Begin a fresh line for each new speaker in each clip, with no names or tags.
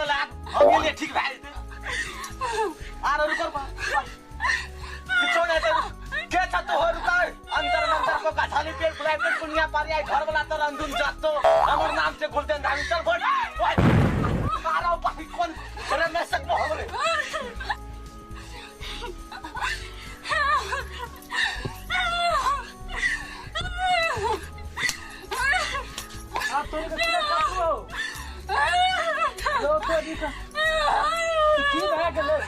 होला हम ये ठीक भाइ आरो रुकर किछो नै के छ त हो रुकर अंतर मंतर को काछाली पेट फुलाइ पेट पुनिया पारी आई घर वाला त रंधुन जस्तो हमर नाम से गुलदेन धामी चल भोट मारो पाई कोन अरे मैं सकबो हो रे आ तोरे के पूरा काटो लो तो दिखा की भए गेलै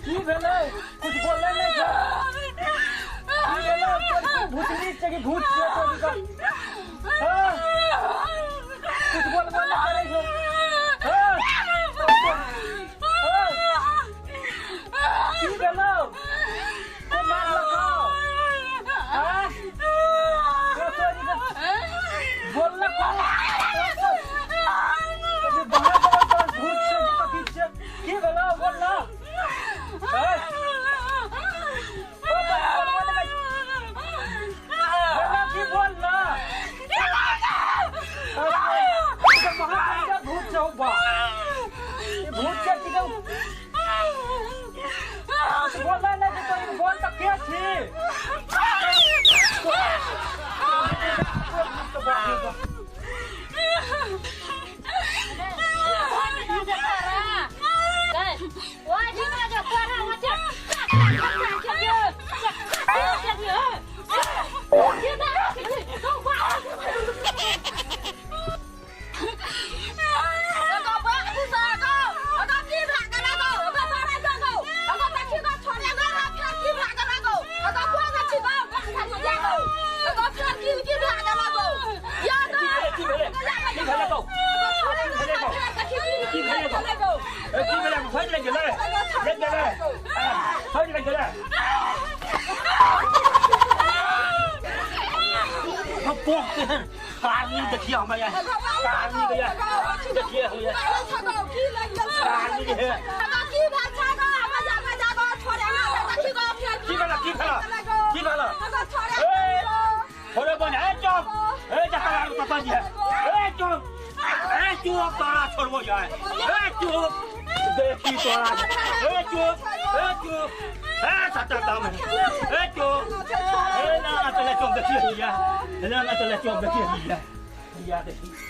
की भेलै कुछ बोलले नै जा की भेलै तोर भूतनी छै कि भूत छै तो दिखा हां कुछ बोलबो नै करै छो हां की भेलै तो मार लगाओ हां तो दिखा बोलले कौन ये बड़ा बड़ा भूत से कथि छै की भेलै बोल ना बोलना नहीं तो बोल तक क्या थी देखिए हमारे कहानी गया देखिए हो या कहानी के है की भाषा का मजा मजा को छोड़ेगा देखी को फिर की वाला ए थोड़े बन है चुप ए जका पापा जी है ए चुप तोरा छोड़बो जाए ए चुप देखी तोरा ए चुप ए सटा दाम ए चुप ए ना चले चुप देखिए हो या ना चले चुप देखिए हो या देखिए